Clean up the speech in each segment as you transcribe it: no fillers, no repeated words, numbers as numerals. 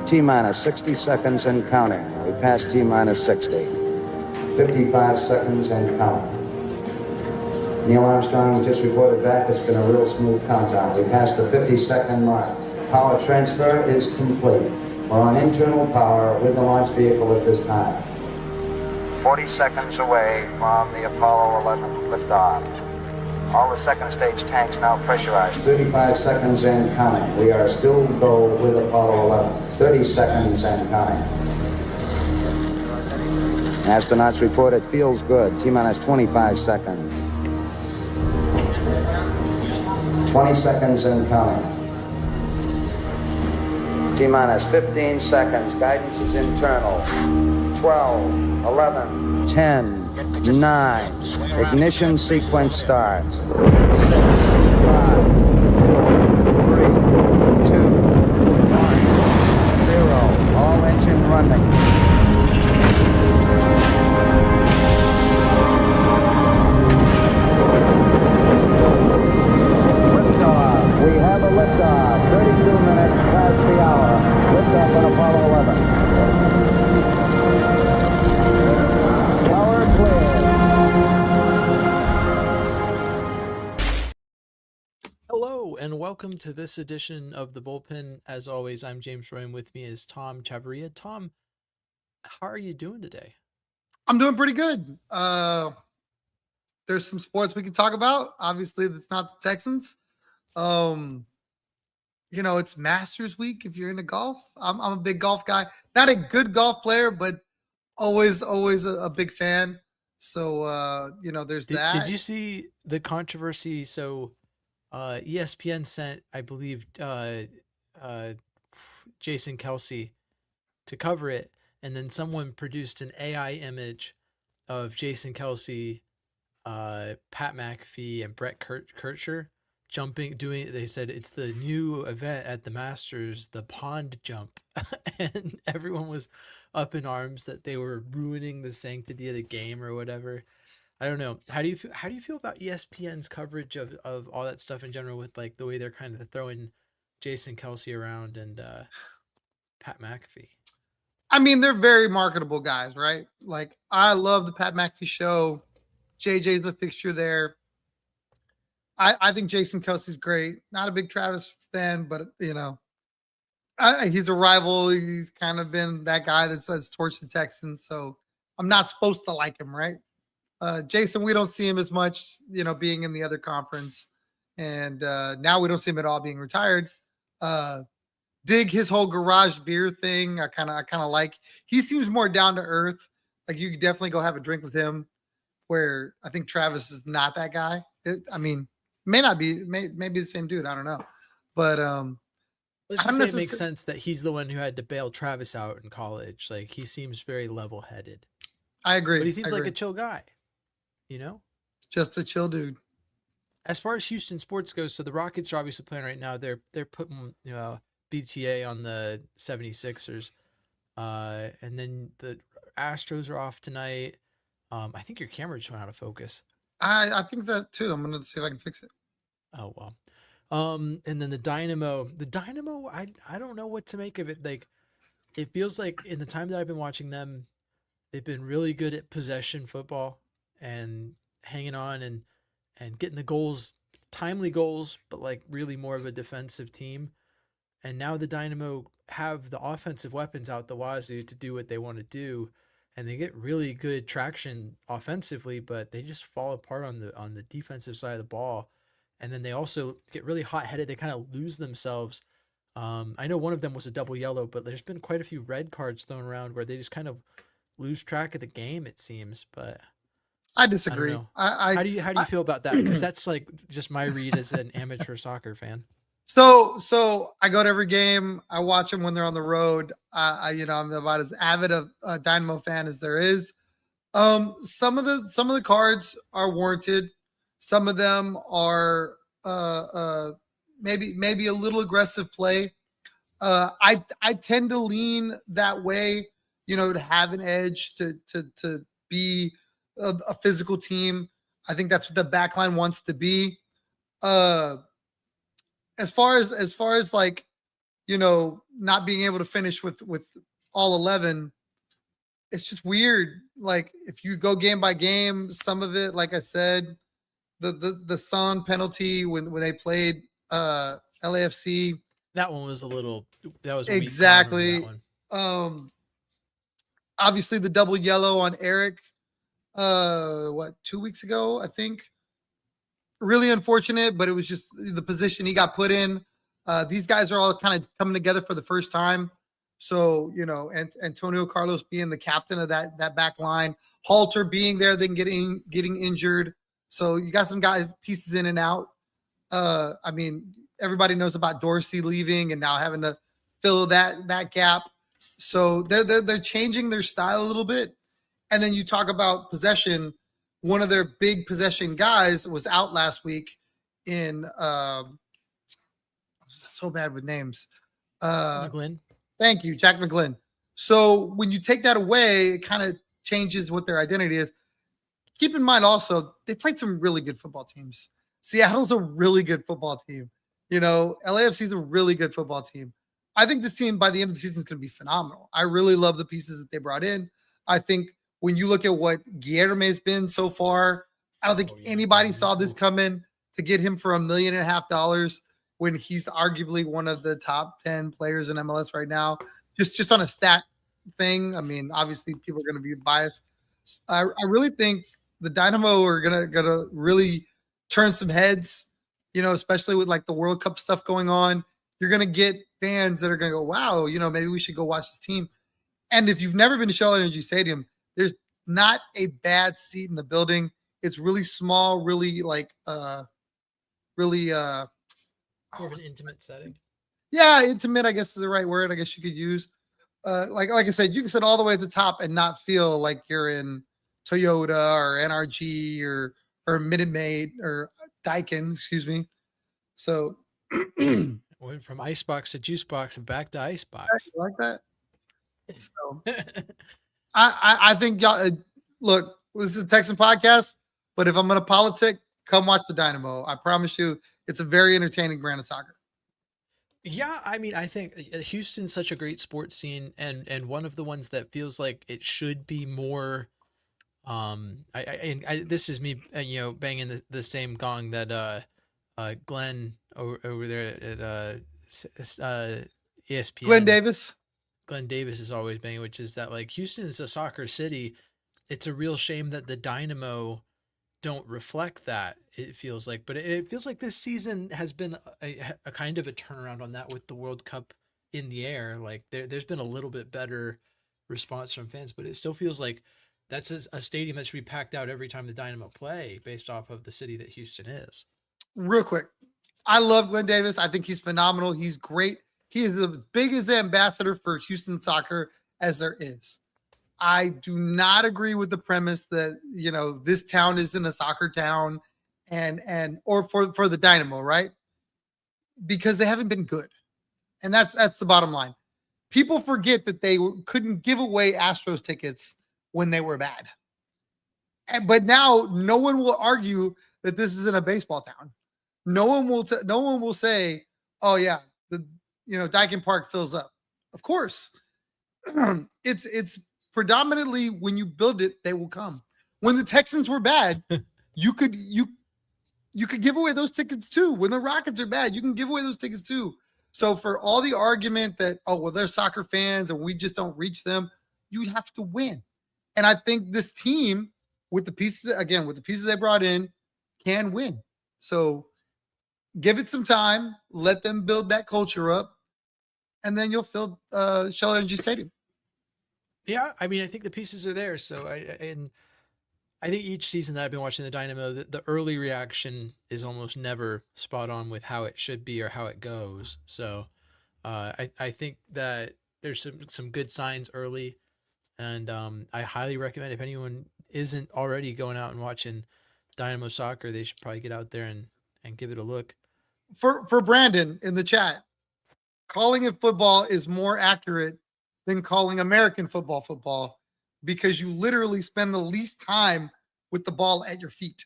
T-minus 60 seconds and counting. We passed T-minus 60. 55 seconds and counting. Neil Armstrong just reported back. It's been a real smooth countdown. We passed the 50-second mark. Power transfer is complete. We're on internal power with the launch vehicle at this time. 40 seconds away from the Apollo 11 liftoff. All the second stage tanks now pressurized. 35 seconds and counting. We are still go with Apollo 11. 30 seconds and counting. Astronauts report it feels good. T-minus 25 seconds. 20 seconds and counting. T-minus 15 seconds. Guidance is internal. 12, 11, 10, 9. Ignition sequence starts. 6, 5, 4, 3, 2, 1, 0. All engine running. We have a liftoff, 32 minutes past the hour. Liftoff on Apollo 11. Power clear. Hello, and welcome to this edition of the Bullpen. As always, I'm James Roy, and with me is Tom Chavarria. Tom, how are you doing today? I'm doing pretty good. There's some sports we can talk about. Obviously, it's not the Texans. It's Masters week if you're into golf. I'm a big golf guy. Not a good golf player, but always a big fan. So, there's that. Did you see the controversy? So, ESPN sent, I believe, Jason Kelsey to cover it, and then someone produced an AI image of Jason Kelsey, Pat McAfee, and Brett Kircher they said it's the new event at the Masters, the pond jump. And everyone was up in arms that they were ruining the sanctity of the game or whatever. I don't know. How do you feel about ESPN's coverage of all that stuff in general, with like the way they're kind of throwing Jason Kelsey around and Pat McAfee? I mean, they're very marketable guys, right? Like, I love the Pat McAfee show. JJ's a fixture there. I think Jason Kelsey's great. Not a big Travis fan, but he's a rival. He's kind of been that guy that says torch the Texans. So I'm not supposed to like him, right? Jason, we don't see him as much, being in the other conference. And now we don't see him at all being retired. Dig his whole garage beer thing. I kind of like. He seems more down to earth. Like, you could definitely go have a drink with him, where I think Travis is not that guy. May not be, maybe the same dude. I don't know. But let's just say it makes sense that he's the one who had to bail Travis out in college. Like, he seems very level-headed. I agree. But he seems like a chill guy, Just a chill dude. As far as Houston sports goes, so the Rockets are obviously playing right now. They're putting BTA on the 76ers. And then the Astros are off tonight. I think your camera just went out of focus. I think that too. I'm gonna see if I can fix it. Oh well. And then the Dynamo, I don't know what to make of it. Like, it feels like in the time that I've been watching them, they've been really good at possession football and hanging on and getting the goals, timely goals, but like really more of a defensive team. And now the Dynamo have the offensive weapons out the wazoo to do what they want to do. And they get really good traction offensively, but they just fall apart on the defensive side of the ball. And then they also get really hot-headed. They kind of lose themselves. I know one of them was a double yellow, but there's been quite a few red cards thrown around where they just kind of lose track of the game, it seems. But I disagree. How do you feel about that? Because that's like just my read as an amateur soccer fan. So I go to every game. I watch them when they're on the road. I'm about as avid a Dynamo fan as there is. Some of the cards are warranted. Some of them are maybe a little aggressive play. I tend to lean that way, to have an edge, to be a physical team. I think that's what the backline wants to be. As far as like not being able to finish with all 11. It's just weird. Like if you go game by game, some of it, like I said, the Son penalty when they played LAFC. That one was that was a weak call. I remember Exactly. that one. Obviously the double yellow on Eric, 2 weeks ago, I think. Really unfortunate, but it was just the position he got put in. These guys are all kind of coming together for the first time. So, and Antonio Carlos being the captain of that back line, Halter being there, then getting injured. So you got some guys pieces in and out. I mean, everybody knows about Dorsey leaving and now having to fill that gap. So they're changing their style a little bit. And then you talk about possession. One of their big possession guys was out last week in so bad with names. McGlynn. Thank you, Jack McGlynn. So when you take that away, it kind of changes what their identity is. Keep in mind also, they played some really good football teams. Seattle's a really good football team. LAFC is a really good football team. I think this team by the end of the season is going to be phenomenal. I really love the pieces that they brought in. I think when you look at what Guilherme has been so far, I don't think anybody saw this coming to get him for $1.5 million when he's arguably one of the top 10 players in MLS right now. Just on a stat thing. I mean, obviously people are going to be biased. I really think the Dynamo are gonna really turn some heads, especially with like the World Cup stuff going on. You're gonna get fans that are gonna go, wow, maybe we should go watch this team. And if you've never been to Shell Energy Stadium, there's not a bad seat in the building. It's really small, really like really more of an intimate setting. Yeah, intimate, I guess is the right word. I guess you could use. Like I said, you can sit all the way at the top and not feel like you're in Toyota or NRG or Minute Maid or Daikin, excuse me. So went from icebox to juice box and back to icebox. Like that. So I think y'all look, this is a Texan podcast, but if I'm gonna politic, come watch the Dynamo. I promise you, it's a very entertaining brand of soccer. Yeah, I mean, I think Houston's such a great sports scene, and one of the ones that feels like it should be more. This is me, banging the same gong that Glenn over there at ESPN. Glenn Davis is always banging, which is that like Houston is a soccer city. It's a real shame that the Dynamo don't reflect that, it feels like, but it feels like this season has been a kind of a turnaround on that with the World Cup in the air. Like there's been a little bit better response from fans, but it still feels like that's a stadium that should be packed out every time the Dynamo play based off of the city that Houston is. Real quick, I love Glenn Davis. I think he's phenomenal. He's great. He is the biggest ambassador for Houston soccer as there is. I do not agree with the premise that, this town isn't a soccer town or for the Dynamo, right? Because they haven't been good. And that's the bottom line. People forget that they couldn't give away Astros tickets when they were bad. But now no one will argue that this isn't a baseball town. No one will say, oh yeah, Daikin Park fills up. Of course. It's predominantly when you build it, they will come. When the Texans were bad, you could give away those tickets too. When the Rockets are bad, you can give away those tickets too. So for all the argument that, they're soccer fans and we just don't reach them, you have to win. And I think this team with the pieces they brought in can win. So give it some time, let them build that culture up, and then you'll fill Shell Energy Stadium. Yeah, I mean, I think the pieces are there. So I think each season that I've been watching the Dynamo, the early reaction is almost never spot on with how it should be or how it goes. So I think that there's some good signs early, and I highly recommend if anyone isn't already going out and watching Dynamo soccer, they should probably get out there and give it a look. For Brandon in the chat, calling it football is more accurate than calling American football, because you literally spend the least time with the ball at your feet.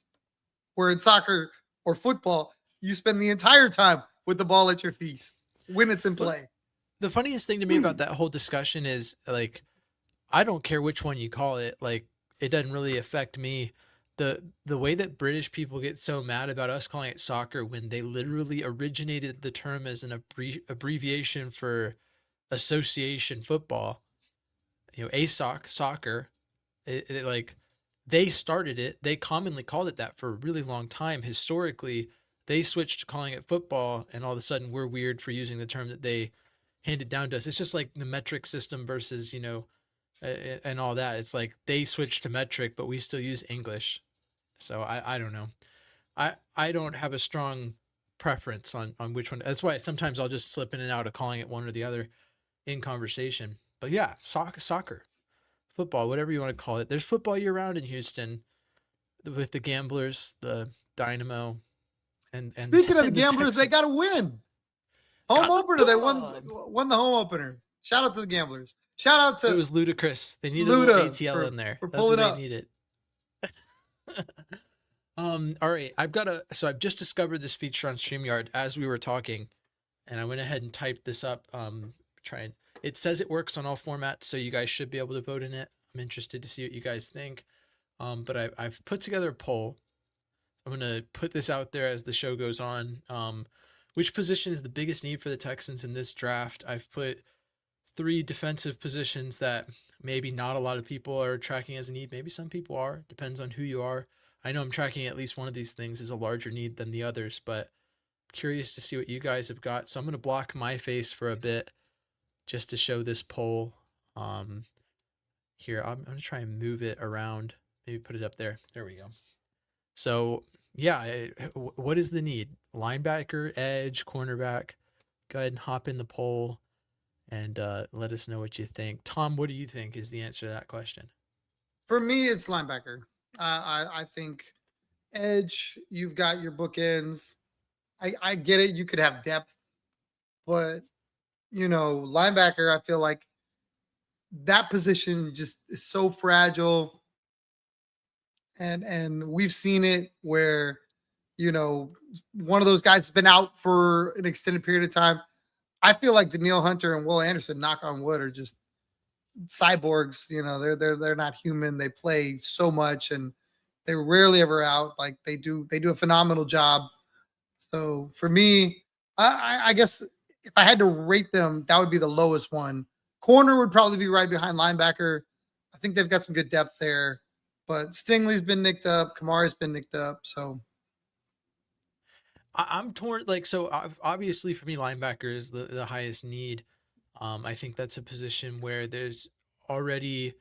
Where in soccer or football, you spend the entire time with the ball at your feet when it's in play. The funniest thing to me about that whole discussion is like, I don't care which one you call it. Like, it doesn't really affect me. The way that British people get so mad about us calling it soccer when they literally originated the term as an abbreviation for association football, ASOC, soccer, like they started it. They commonly called it that for a really long time. Historically, they switched to calling it football, and all of a sudden we're weird for using the term that they handed down to us. It's just like the metric system versus, and all that. It's like they switched to metric, but we still use English. So I don't know. I don't have a strong preference on which one. That's why sometimes I'll just slip in and out of calling it one or the other in conversation. But yeah, soccer, football, whatever you want to call it. There's football year round in Houston with the Gamblers, the Dynamo, and Speaking of the and the Gamblers, they Texans. got to win. Home Got opener, they done. won the home opener. Shout out to the Gamblers. Shout out It to was ludicrous. They needed a little Luda ATL in there. for That's what pulling they up. needed. All right. So I've just discovered this feature on StreamYard as we were talking, and I went ahead and typed this up. It says it works on all formats, so you guys should be able to vote in it. I'm interested to see what you guys think. But I've put together a poll. I'm gonna put this out there as the show goes on. Which position is the biggest need for the Texans in this draft? I've put 3 defensive positions that maybe not a lot of people are tracking as a need. Maybe some people are. Depends on who you are. I know I'm tracking at least one of these things as a larger need than the others, but curious to see what you guys have got. So I'm going to block my face for a bit just to show this poll. Here, I'm going to try and move it around. Maybe put it up there. There we go. So, yeah, what is the need? Linebacker, edge, cornerback. Go ahead and hop in the poll and let us know what you think. Tom, what do you think is the answer to that question? For me, it's linebacker. I think edge, you've got your bookends. I get it. You could have depth, but linebacker, I feel like that position just is so fragile. And we've seen it where, one of those guys has been out for an extended period of time. I feel like Danielle Hunter and Will Anderson, knock on wood, are just cyborgs. They're not human. They play so much and they're rarely ever out. Like they do a phenomenal job. So for me, I guess if I had to rate them, that would be the lowest one. Corner would probably be right behind linebacker. I think they've got some good depth there, but Stingley's been nicked up. Kamara's been nicked up. So I'm torn. Obviously for me, linebacker is the highest need. I think that's a position where there's already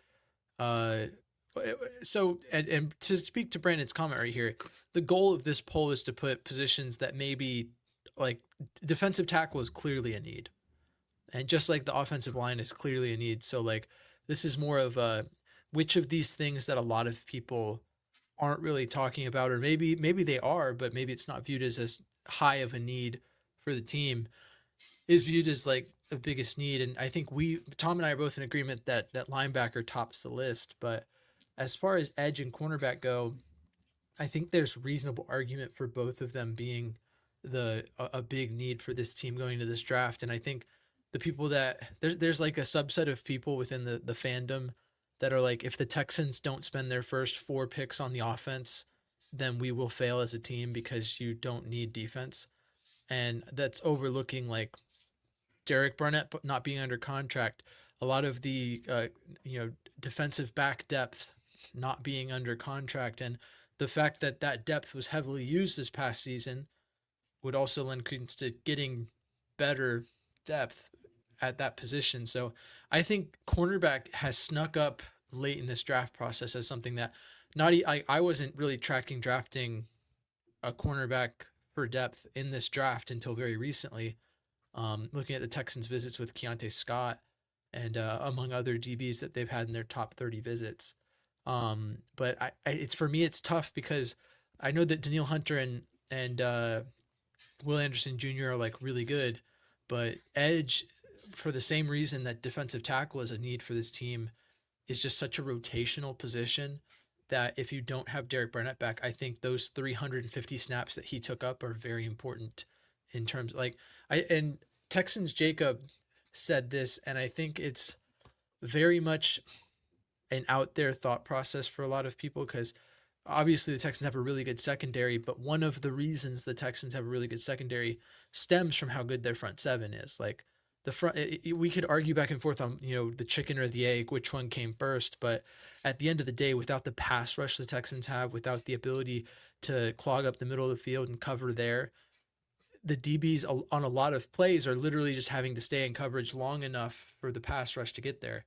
and to speak to Brandon's comment right here, the goal of this poll is to put positions that maybe like defensive tackle is clearly a need, and just like the offensive line is clearly a need. So like this is more of a which of these things that a lot of people aren't really talking about, or maybe they are, but maybe it's not viewed as high of a need for the team, is viewed as like the biggest need. And I think Tom and I are both in agreement that linebacker tops the list. But as far as edge and cornerback go, I think there's reasonable argument for both of them being a big need for this team going to this draft. And I think the people that there's like a subset of people within the fandom that are like, if the Texans don't spend their first 4 picks on the offense, then we will fail as a team because you don't need defense. And that's overlooking like Derek Barnett not being under contract, a lot of the defensive back depth not being under contract, and the fact that depth was heavily used this past season would also lend credence to getting better depth at that position. So I think cornerback has snuck up late in this draft process as something that I wasn't really drafting a cornerback for depth in this draft until very recently. Looking at the Texans visits with Keontae Scott and among other DBs that they've had in their top 30 visits. But it's for me, it's tough because I know that Danielle Hunter and Will Anderson Jr. are like really good, but edge, for the same reason that defensive tackle is a need for this team, is just such a rotational position that if you don't have Derek Barnett back, I think those 350 snaps that he took up are very important in terms and Texans Jacob said this, and I think it's very much an out there thought process for a lot of people, because obviously the Texans have a really good secondary, but one of the reasons the Texans have a really good secondary stems from how good their front seven is. Like the front, we could argue back and forth on, the chicken or the egg, which one came first, but at the end of the day, without the pass rush the Texans have, without the ability to clog up the middle of the field and cover there, the DBs on a lot of plays are literally just having to stay in coverage long enough for the pass rush to get there.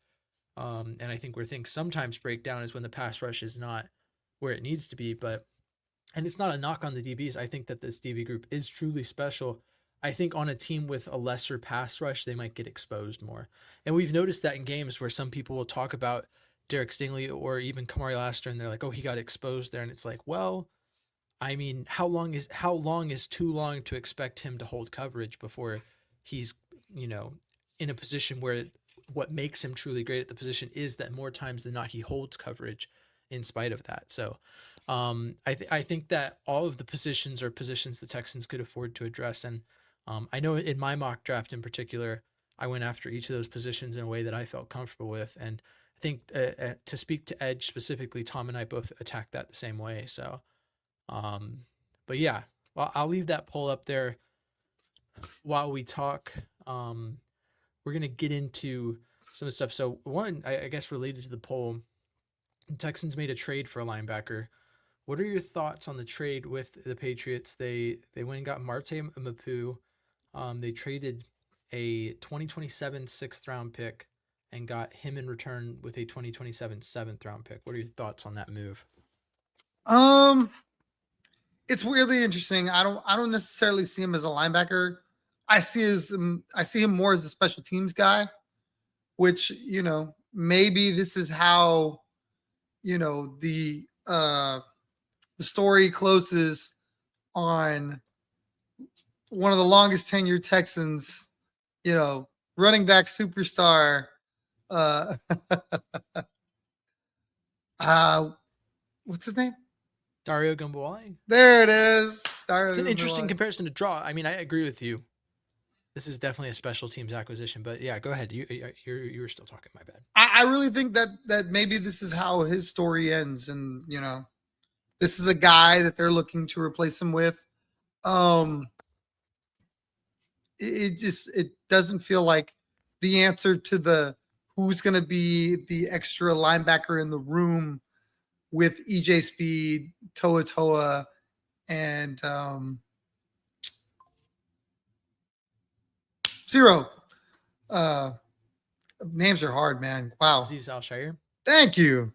And I think where things sometimes break down is when the pass rush is not where it needs to be. And it's not a knock on the DBs. I think that this DB group is truly special. I think on a team with a lesser pass rush, they might get exposed more. And we've noticed that in games where some people will talk about Derek Stingley or even Kamari Laster, and they're like, oh, he got exposed there. And it's like, well, I mean, how long is too long to expect him to hold coverage before he's, in a position where what makes him truly great at the position is that more times than not he holds coverage in spite of that. So I think that all of the positions are positions the Texans could afford to address. And I know in my mock draft in particular, I went after each of those positions in a way that I felt comfortable with. And I think to speak to edge specifically, Tom and I both attacked that the same way. So, but yeah, well, I'll leave that poll up there while we talk. We're going to get into some of the stuff. So one, I guess related to the poll, the Texans made a trade for a linebacker. What are your thoughts on the trade with the Patriots? They went and got Marte Mapu. They traded a 2027 6th round pick and got him in return with a 2027 7th round pick. What are your thoughts on that move? It's weirdly interesting. I don't necessarily see him as a linebacker. I see him more as a special teams guy, which, maybe this is how, the story closes on one of the longest tenured Texans, running back superstar. What's his name? Dario Gumbuale. There it is. It's an interesting comparison to draw. I mean, I agree with you. This is definitely a special teams acquisition, but yeah, go ahead. You were still talking. My bad. I really think that maybe this is how his story ends, and this is a guy that they're looking to replace him with. It doesn't feel like the answer to the who's going to be the extra linebacker in the room with EJ Speed, Toa Toa, and Zero. Names are hard, man. Wow. Aziz Al-Shire. Thank you.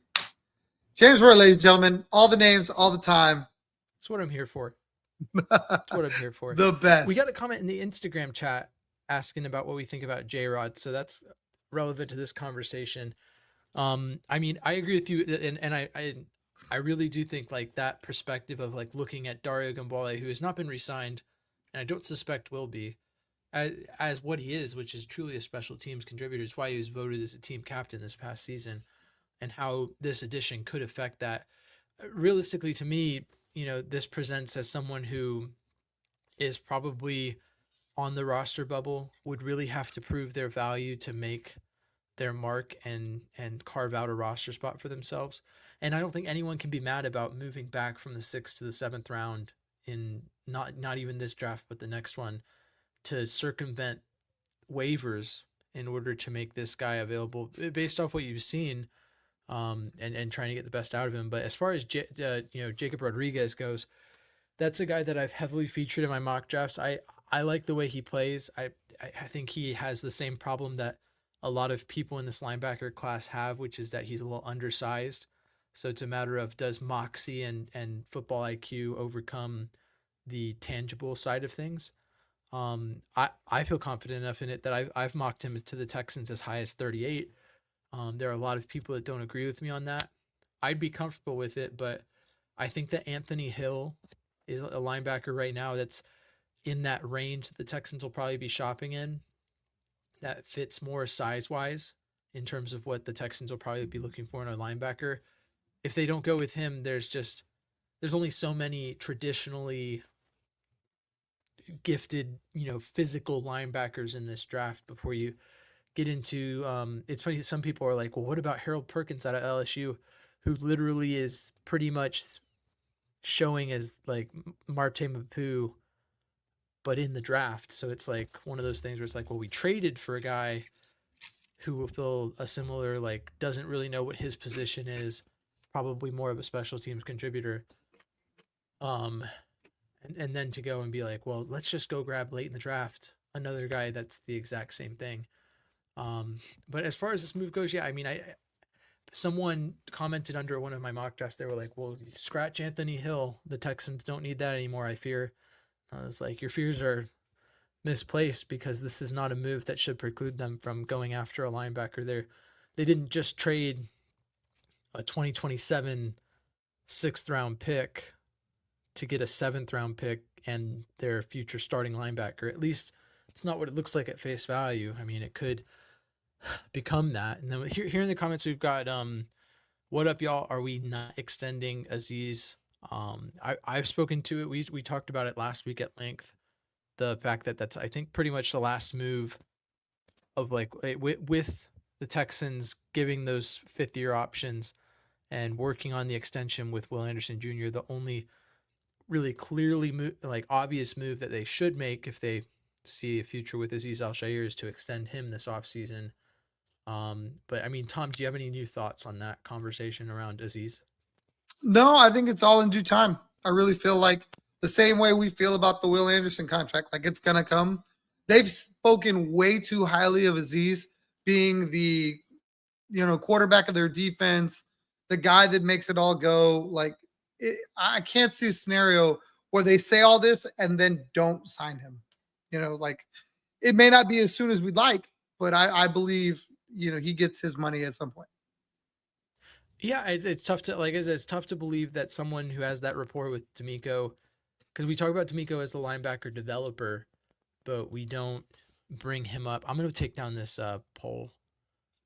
James Roy, ladies and gentlemen. All the names, all the time. That's what I'm here for. That's what I'm here for. The best. We got a comment in the Instagram chat asking about what we think about J-Rod, so that's relevant to this conversation. I mean, I agree with you, and I really do think like that perspective of like looking at Dario Gumbuale, who has not been re-signed, and I don't suspect will be, as what he is, which is truly a special teams contributor. It's why he was voted as a team captain this past season, and how this addition could affect that. Realistically, to me, this presents as someone who is probably on the roster bubble, would really have to prove their value to make their mark and carve out a roster spot for themselves. And I don't think anyone can be mad about moving back from the 6th to the 7th round in not even this draft, but the next one, to circumvent waivers in order to make this guy available based off what you've seen, and trying to get the best out of him. But as far as Jacob Rodriguez goes, that's a guy that I've heavily featured in my mock drafts. I like the way he plays. I think he has the same problem that a lot of people in this linebacker class have, which is that he's a little undersized. So it's a matter of, does moxie and football IQ overcome the tangible side of things? I feel confident enough in it that I've mocked him to the Texans as high as 38. There are a lot of people that don't agree with me on that. I'd be comfortable with it, but I think that Anthony Hill is a linebacker right now that's in that range that the Texans will probably be shopping in, that fits more size-wise in terms of what the Texans will probably be looking for in a linebacker. If they don't go with him, there's only so many traditionally gifted, physical linebackers in this draft before you get into it's funny, some people are like, well, what about Harold Perkins out of LSU, who literally is pretty much showing as like Marte Mapu, but in the draft. So it's like one of those things where it's like, well, we traded for a guy who will fill a similar, like, doesn't really know what his position is, probably more of a special teams contributor. And then to go and be like, well, let's just go grab late in the draft another guy that's the exact same thing. But as far as this move goes, yeah, I mean, someone commented under one of my mock drafts, they were like, well, scratch Anthony Hill. The Texans don't need that anymore, I fear. I was like, your fears are misplaced, because this is not a move that should preclude them from going after a linebacker. They didn't just trade a 2027 sixth round pick to get a seventh round pick and their future starting linebacker. At least it's not what it looks like at face value. I mean, it could become that. And then here in the comments, we've got, what up, y'all? Are we not extending Aziz? I've spoken to it. We talked about it last week at length. The fact that that's, I think, pretty much the last move of, like, with the Texans giving those fifth year options and working on the extension with Will Anderson Jr., the only really clearly obvious move that they should make if they see a future with Aziz Al-Shaair is to extend him this offseason. But I mean, Tom, do you have any new thoughts on that conversation around Aziz? No, I think it's all in due time. I really feel like the same way we feel about the Will Anderson contract, like it's going to come. They've spoken way too highly of Aziz being the, quarterback of their defense, the guy that makes it all go. Like, I can't see a scenario where they say all this and then don't sign him. Like, it may not be as soon as we'd like, but I believe, he gets his money at some point. Yeah, it's tough to, like, it's tough to believe that someone who has that rapport with D'Amico, because we talk about D'Amico as the linebacker developer, but we don't bring him up. I'm going to take down this poll.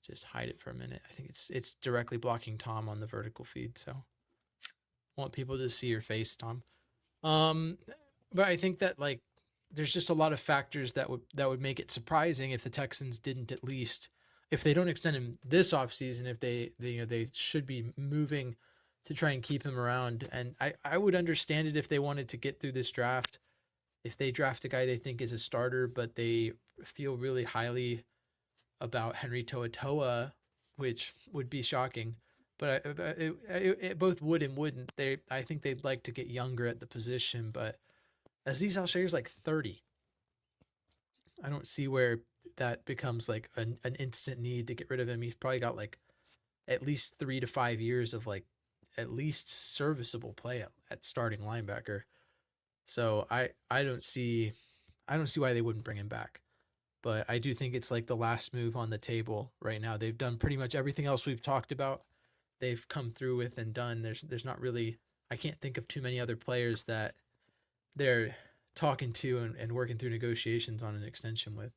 Just hide it for a minute. I think it's directly blocking Tom on the vertical feed, so I want people to see your face, Tom. But I think that, like, there's just a lot of factors that would make it surprising if the Texans didn't, at least if they don't extend him this offseason, if they should be moving to try and keep him around. And I would understand it if they wanted to get through this draft, if they draft a guy they think is a starter, but they feel really highly about Henry To'oTo'o, which would be shocking. But it both would and wouldn't. I think they'd like to get younger at the position, but Aziz Al-Shaair is like 30. I don't see where that becomes like an instant need to get rid of him. He's probably got like at least 3 to 5 years of like at least serviceable play at starting linebacker. So I don't see why they wouldn't bring him back. But I do think it's like the last move on the table right now. They've done pretty much everything else we've talked about. They've come through with and done. There's not really, I can't think of too many other players that they're talking to and working through negotiations on an extension with.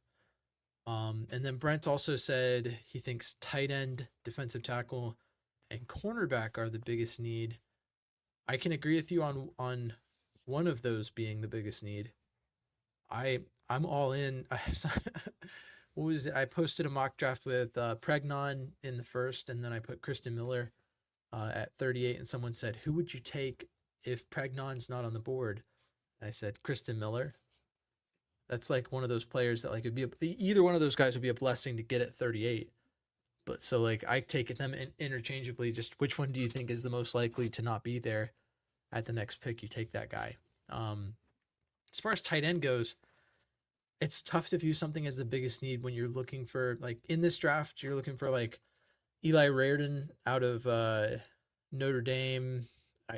And then Brent also said he thinks tight end, defensive tackle, and cornerback are the biggest need. I can agree with you on one of those being the biggest need. I'm all in. What was it? I posted a mock draft with Pregnon in the first, and then I put Kristen Miller at 38, and someone said, who would you take if Pregnon's not on the board? I said, Kristen Miller. That's like one of those players that, like, it'd be either one of those guys would be a blessing to get at 38. But so, like, I take them interchangeably. Just which one do you think is the most likely to not be there at the next pick? You take that guy. As far as tight end goes, it's tough to view something as the biggest need when you're looking for, like, in this draft, you're looking for like Eli Raridon out of Notre Dame.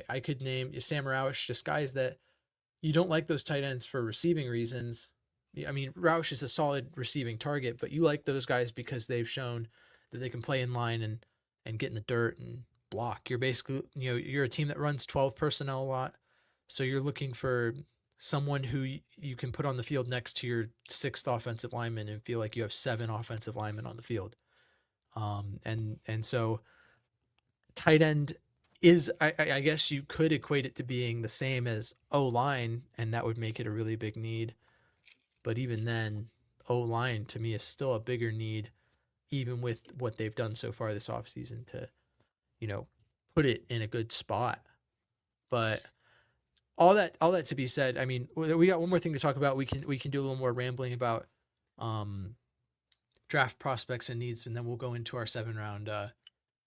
I could name Sam Roush, just guys that you don't like those tight ends for receiving reasons. I mean, Roush is a solid receiving target, but you like those guys because they've shown that they can play in line and get in the dirt and block. You're basically, you're a team that runs 12 personnel a lot. So you're looking for someone who you can put on the field next to your sixth offensive lineman and feel like you have 7 offensive linemen on the field. And so tight end is, I guess you could equate it to being the same as O-line, and that would make it a really big need. But even then, O-line to me is still a bigger need. even with what they've done so far this offseason to, put it in a good spot. But all that to be said, I mean, we got one more thing to talk about. We can do a little more rambling about draft prospects and needs, and then we'll go into our 7-round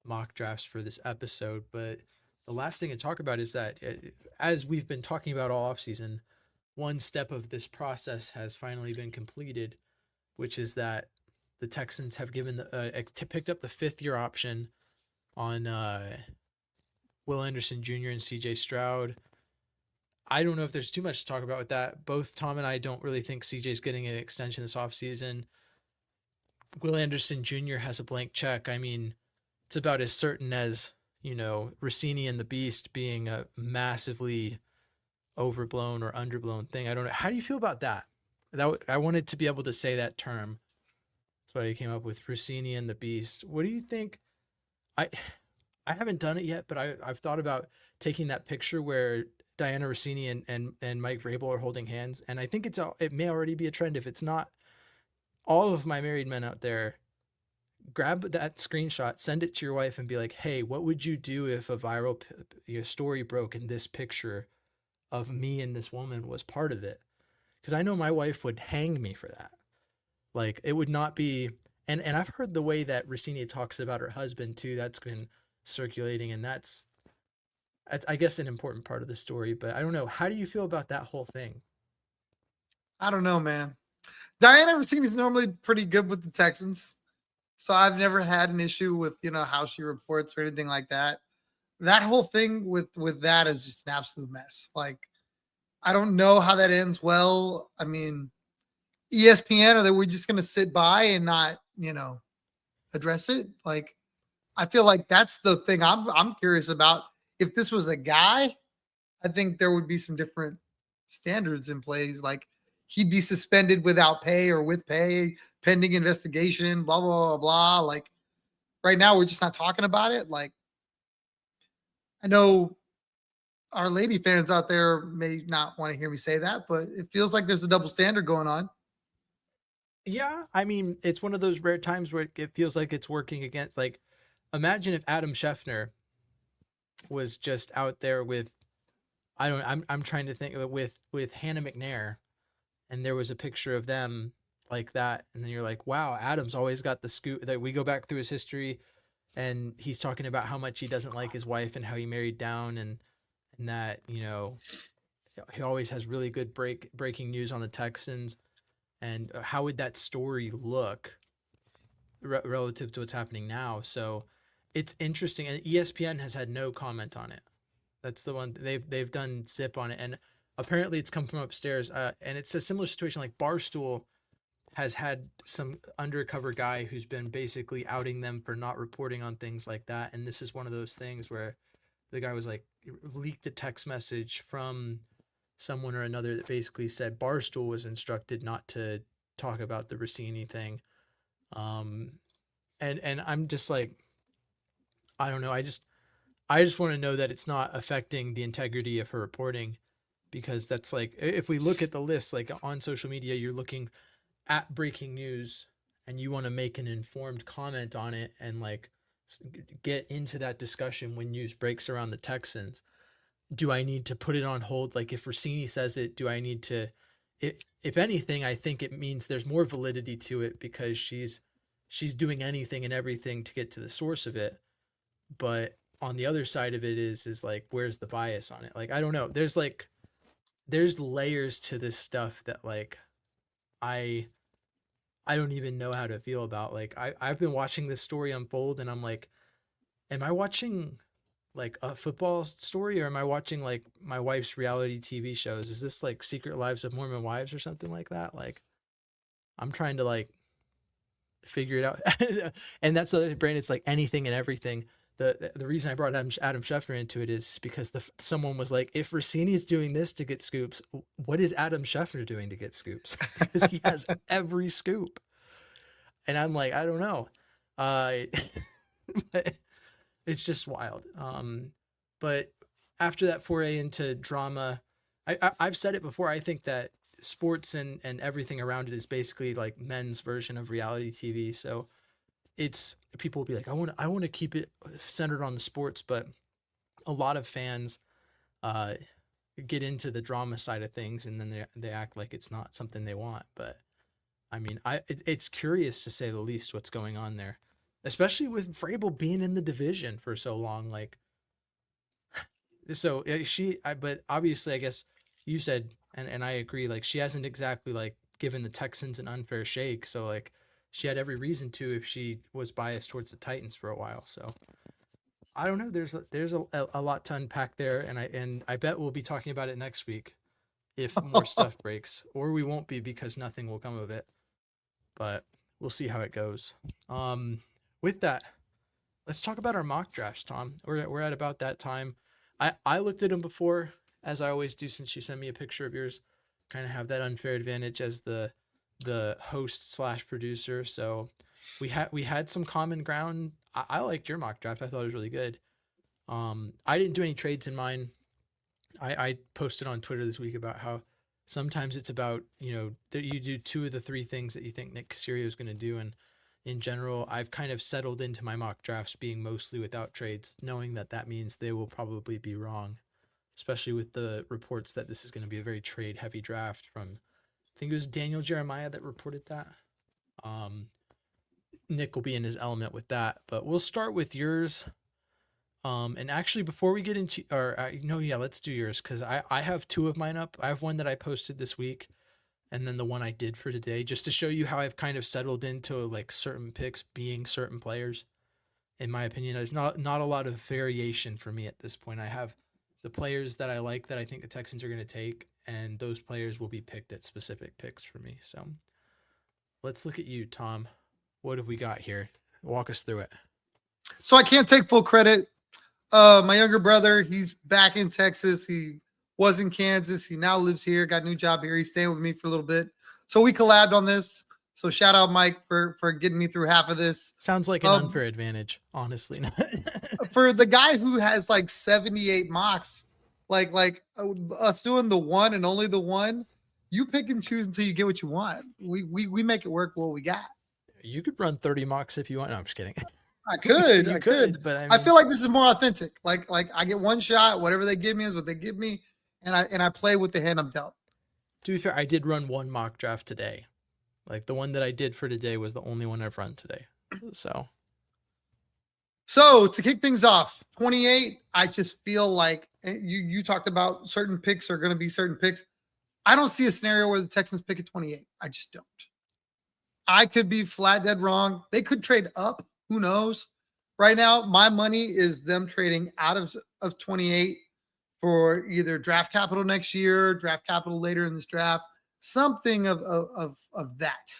mock drafts for this episode. But the last thing to talk about is that, as we've been talking about all offseason, one step of this process has finally been completed, which is that the Texans have picked up the 5th-year option on Will Anderson Jr. and C.J. Stroud. I don't know if there's too much to talk about with that. Both Tom and I don't really think CJ's getting an extension this offseason. Will Anderson Jr. has a blank check. I mean, it's about as certain as, Rossini and the Beast being a massively overblown or underblown thing. I don't know. How do you feel about that? I wanted to be able to say that term. That's what I came up with, Rossini and the Beast. What do you think? I haven't done it yet, but I've thought about taking that picture where Diana Rossini and Mike Vrabel are holding hands. And I think it may already be a trend. If it's not, all of my married men out there, grab that screenshot, send it to your wife and be like, hey, what would you do if a viral story broke and this picture of me and this woman was part of it? Because I know my wife would hang me for that. Like, it would not be, and I've heard the way that Rossini talks about her husband too. That's been circulating, and that's I guess an important part of the story. But I don't know. How do you feel about that whole thing? I don't know, man. Diana Rossini is normally pretty good with the Texans, so I've never had an issue with how she reports or anything like that. That whole thing with that is just an absolute mess. Like, I don't know how that ends well. I mean, ESPN, are we just going to sit by and not address it? Like, I feel like that's the thing I'm curious about. If this was a guy, I think there would be some different standards in place. Like, he'd be suspended without pay or with pay, pending investigation, blah, blah, blah, blah. Like, right now, we're just not talking about it. Like, I know our lady fans out there may not want to hear me say that, but it feels like there's a double standard going on. Yeah, I mean, it's one of those rare times where it feels like it's working against, like, imagine if Adam Schefter was just out there with, I'm trying to think with Hannah McNair, and there was a picture of them like that, and then you're like, wow, Adam's always got the scoop. That we go back through his history, and he's talking about how much he doesn't like his wife and how he married down, and that he always has really good breaking news on the Texans, and how would that story look relative to what's happening now? So it's interesting, and ESPN has had no comment on it. That's the one they've done zip on it, and apparently it's come from upstairs. And it's a similar situation. Like, Barstool has had some undercover guy who's been basically outing them for not reporting on things like that. And this is one of those things where the guy was like, leaked a text message from someone or another that basically said Barstool was instructed not to talk about the Rossini thing. And I'm just like, I don't know. I just want to know that it's not affecting the integrity of her reporting, because that's like, if we look at the list, like on social media, you're looking at breaking news and you want to make an informed comment on it and like get into that discussion when news breaks around the Texans. Do I need to put it on hold? Like, if Rossini says it, do I need to, if anything, I think it means there's more validity to it because she's doing anything and everything to get to the source of it. But on the other side of it is like, where's the bias on it? Like, I don't know. There's layers to this stuff that like, I don't even know how to feel about. Like, I've been watching this story unfold and I'm like, am I watching like a football story, or am I watching like my wife's reality TV shows? Is this like Secret Lives of Mormon Wives or something like that? Like, I'm trying to like figure it out. And that's the brain. It's like anything and everything. The reason I brought Adam Schefter into it is because someone was like, if Rossini is doing this to get scoops, what is Adam Schefter doing to get scoops? Because he has every scoop. And I'm like, I don't know. It's just wild. But after that foray into drama, I've said it before. I think that sports and everything around it is basically like men's version of reality TV. So it's people will be like, I want to keep it centered on the sports, but a lot of fans get into the drama side of things, and then they act like it's not something they want. But I mean, it's curious to say the least what's going on there, especially with Vrabel being in the division for so long. Like, so but obviously, I guess you said, and I agree. Like, she hasn't exactly like given the Texans an unfair shake. So like, she had every reason to if she was biased towards the Titans for a while. So I don't know. There's a lot to unpack there, and I bet we'll be talking about it next week if more stuff breaks, or we won't be because nothing will come of it. But we'll see how it goes. With that, let's talk about our mock drafts, Tom. We're at about that time. I looked at them before, as I always do, since you sent me a picture of yours. Kind of have that unfair advantage as the host / producer. So we had some common ground. I liked your mock draft. I thought it was really good. I didn't do any trades in mine. I posted on Twitter this week about how sometimes it's about, that you do 2 of the 3 things that you think Nick Caserio is going to do. And in general, I've kind of settled into my mock drafts being mostly without trades, knowing that means they will probably be wrong, especially with the reports that this is going to be a very trade heavy draft from, I think it was Daniel Jeremiah that reported that. Nick will be in his element with that, but we'll start with yours. And actually, before we get into, let's do yours, because I have 2 of mine up. I have one that I posted this week, and then the one I did for today, just to show you how I've kind of settled into like certain picks being certain players. In my opinion, there's not a lot of variation for me at this point. I have the players that I like that I think the Texans are going to take, and those players will be picked at specific picks for me. So let's look at you, Tom. What have we got here? Walk us through it. So I can't take full credit. My younger brother, he's back in Texas. He was in Kansas. He now lives here, got a new job here. He's staying with me for a little bit. So we collabed on this. So shout out Mike for getting me through half of this. Sounds like an unfair advantage, honestly. For the guy who has like 78 mocks, like us doing the one and only the one, you pick and choose until you get what you want. We make it work what we got. You could run 30 mocks if you want. No, I'm just kidding. I could. I could. But I feel like this is more authentic. Like I get one shot. Whatever they give me is what they give me, and I play with the hand I'm dealt. To be fair, I did run one mock draft today. Like the one that I did for today was the only one I've run today. So to kick things off, 28. I just feel like you talked about certain picks are going to be certain picks. I don't see a scenario where the Texans pick at 28. I just don't. I could be flat dead wrong. They could trade up. Who knows? Right now, my money is them trading out of 28 for either draft capital next year, draft capital later in this draft, something of that.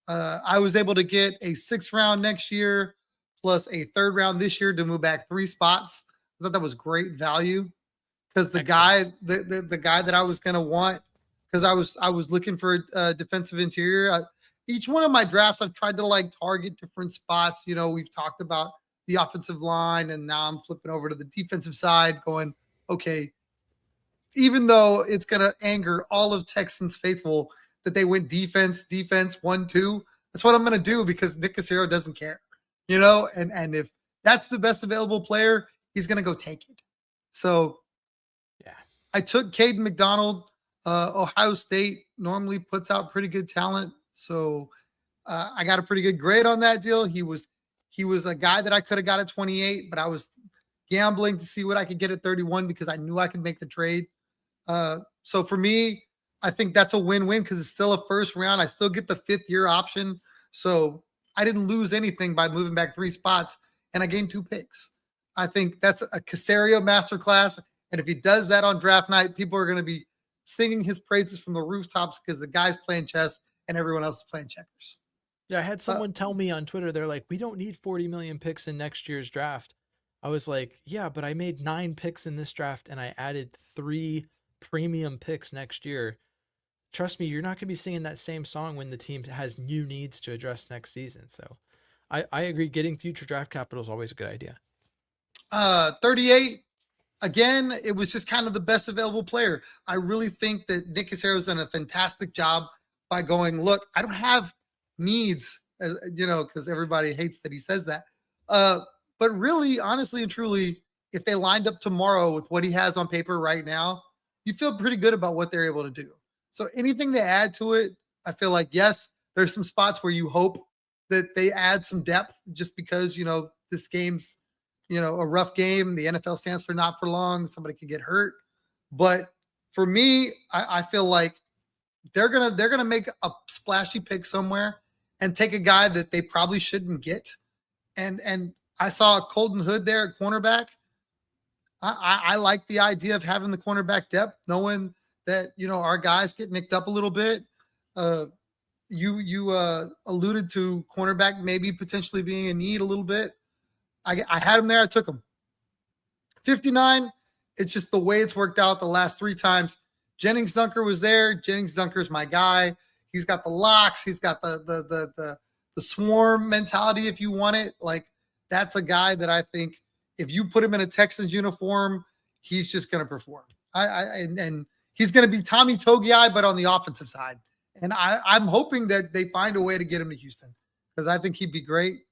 I was able to get a 6th round next year plus a 3rd round this year to move back 3 spots. I thought that was great value because the guy that I was going to want, because I was looking for a defensive interior. Each one of my drafts, I've tried to like target different spots. We've talked about the offensive line, and now I'm flipping over to the defensive side going, okay, even though it's going to anger all of Texans faithful that they went defense, 1-2, that's what I'm going to do because Nick Caserio doesn't care, and if that's the best available player, he's going to go take it. So yeah, I took Caden McDonald. Ohio State normally puts out pretty good talent. So I got a pretty good grade on that deal. He was a guy that I could have got at 28, but I was gambling to see what I could get at 31 because I knew I could make the trade. So for me, I think that's a win-win because it's still a 1st round. I still get the 5th year option. So I didn't lose anything by moving back 3 spots, and I gained 2 picks. I think that's a Caserio masterclass. And if he does that on draft night, people are going to be singing his praises from the rooftops because the guy's playing chess and everyone else is playing checkers. Yeah, I had someone tell me on Twitter, they're like, we don't need 40 million picks in next year's draft. I was like, yeah, but I made 9 picks in this draft and I added 3 premium picks next year. Trust me, you're not going to be singing that same song when the team has new needs to address next season. So I agree. Getting future draft capital is always a good idea. 38. Again, it was just kind of the best available player. I really think that Nick Caserio's done a fantastic job by going, look, I don't have needs because everybody hates that he says that. But really, honestly and truly, if they lined up tomorrow with what he has on paper right now, you feel pretty good about what they're able to do. So anything they add to it, I feel like, yes, there's some spots where you hope that they add some depth just because, this game's, a rough game. The NFL stands for not for long. Somebody could get hurt. But for me, I feel like they're gonna make a splashy pick somewhere and take a guy that they probably shouldn't get. And I saw Colton Hood there at cornerback. I like the idea of having the cornerback depth, knowing that our guys get nicked up a little bit. You alluded to cornerback maybe potentially being in need a little bit. I had him there. I took him. 59. It's just the way it's worked out the last 3 times. Jennings Dunker was there. Jennings Dunker's my guy. He's got the locks. He's got the swarm mentality, if you want it. Like, that's a guy that I think if you put him in a Texans uniform, he's just going to perform. And he's going to be Tommy Togiai, but on the offensive side. And I'm hoping that they find a way to get him to Houston because I think he'd be great.